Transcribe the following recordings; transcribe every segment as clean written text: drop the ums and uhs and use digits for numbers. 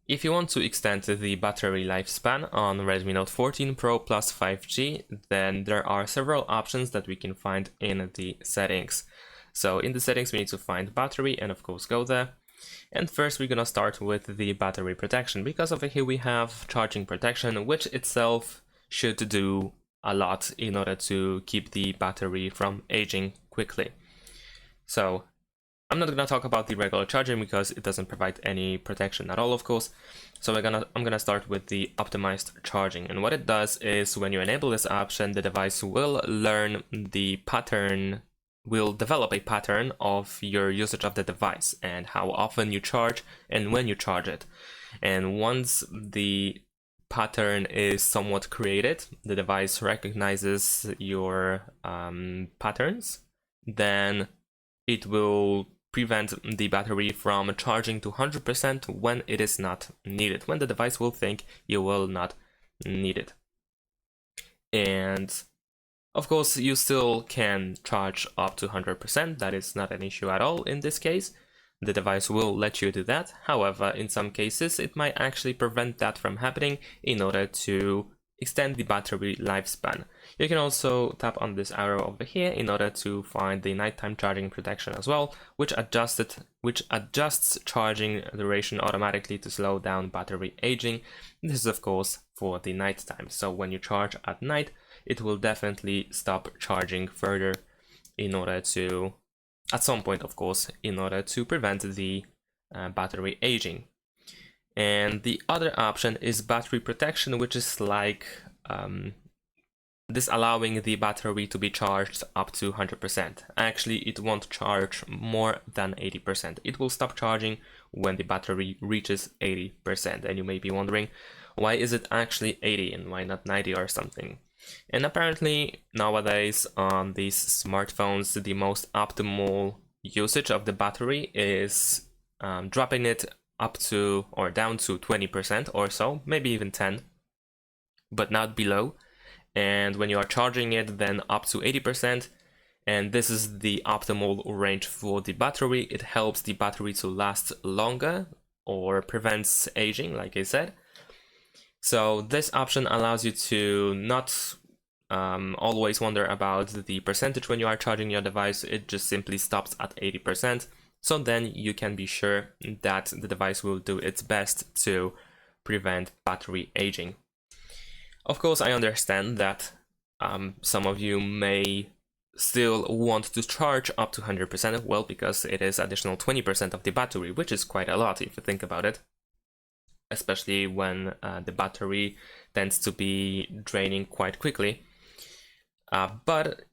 If you want to extend the battery lifespan on Redmi Note 14 Pro Plus 5G, then there are several options that we can find in the settings. So in the settings, we need to find battery and of course go there. And first we're gonna start with the battery protection, because over here we have charging protection, which itself should do a lot in order to keep the battery from aging quickly. So I'm not gonna talk about the regular charging because it doesn't provide any protection at all, of course. So I'm gonna start with the optimized charging. And what it does is when you enable this option, the device will learn the pattern, will develop a pattern of your usage of the device and how often you charge and when you charge it. And once the pattern is somewhat created, the device recognizes your patterns, then it will prevent the battery from charging to 100% when it is not needed, when the device will think you will not need it. And of course, you still can charge up to 100%, that is not an issue at all in this case. The device will let you do that. However, in some cases, it might actually prevent that from happening in order to extend the battery lifespan. You can also tap on this arrow over here in order to find the nighttime charging protection as well, which adjusts charging duration automatically to slow down battery aging. This is of course for the nighttime. So when you charge at night, it will definitely stop charging further in order to, at some point of course, in order to prevent the battery aging. And the other option is battery protection, which is like this allowing the battery to be charged up to 100%. Actually, it won't charge more than 80%. It will stop charging when the battery reaches 80%. And you may be wondering, why is it actually 80 and why not 90 or something? And apparently nowadays on these smartphones, the most optimal usage of the battery is dropping it up to or down to 20% or so, maybe even 10, but not below. And when you are charging it, then up to 80%. And this is the optimal range for the battery. It helps the battery to last longer or prevents aging, like I said. So this option allows you to not always wonder about the percentage when you are charging your device. It just simply stops at 80%. So then you can be sure that the device will do its best to prevent battery aging. Of course, I understand that some of you may still want to charge up to 100%, well, because it is additional 20% of the battery, which is quite a lot if you think about it, especially when the battery tends to be draining quite quickly. But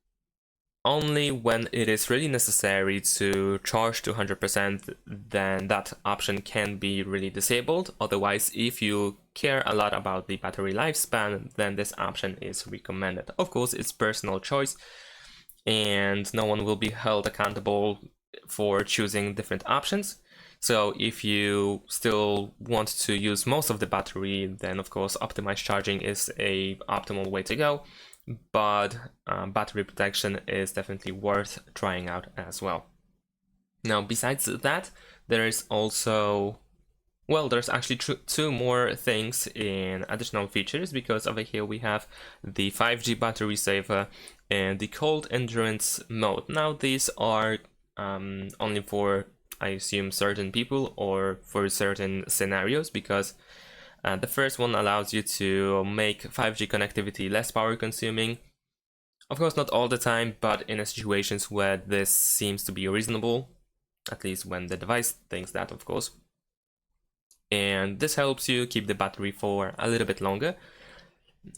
only when it is really necessary to charge to 100%, then that option can be really disabled. Otherwise, if you care a lot about the battery lifespan, then this option is recommended. Of course, it's personal choice, and no one will be held accountable for choosing different options. So if you still want to use most of the battery, then of course optimized charging is a optimal way to go. But battery protection is definitely worth trying out as well. Now, besides that, there is also, well, there's actually two more things in additional features, because over here we have the 5G battery saver and the cold endurance mode. Now, these are only for, I assume, certain people or for certain scenarios, because the first one allows you to make 5G connectivity less power consuming. Of course, not all the time, but in situations where this seems to be reasonable, at least when the device thinks that, of course. And this helps you keep the battery for a little bit longer.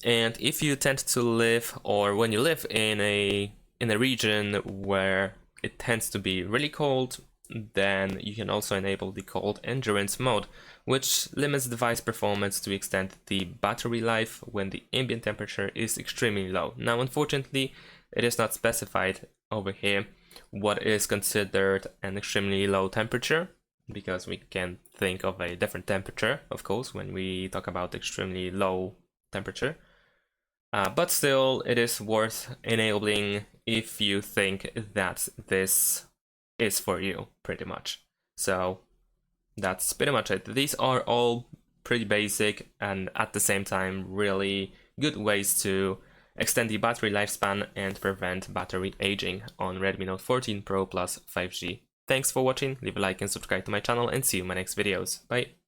And if you tend to live, or when you live in a region where it tends to be really cold, then you can also enable the cold endurance mode, which limits device performance to extend the battery life when the ambient temperature is extremely low. Now, unfortunately, it is not specified over here what is considered an extremely low temperature, because we can think of a different temperature, of course, when we talk about extremely low temperature. But still, it is worth enabling if you think that this is for you, pretty much. So that's pretty much it. These are all pretty basic and at the same time really good ways to extend the battery lifespan and prevent battery aging on Redmi Note 14 Pro Plus 5G. Thanks for watching, leave a like and subscribe to my channel, and see you in my next videos. Bye!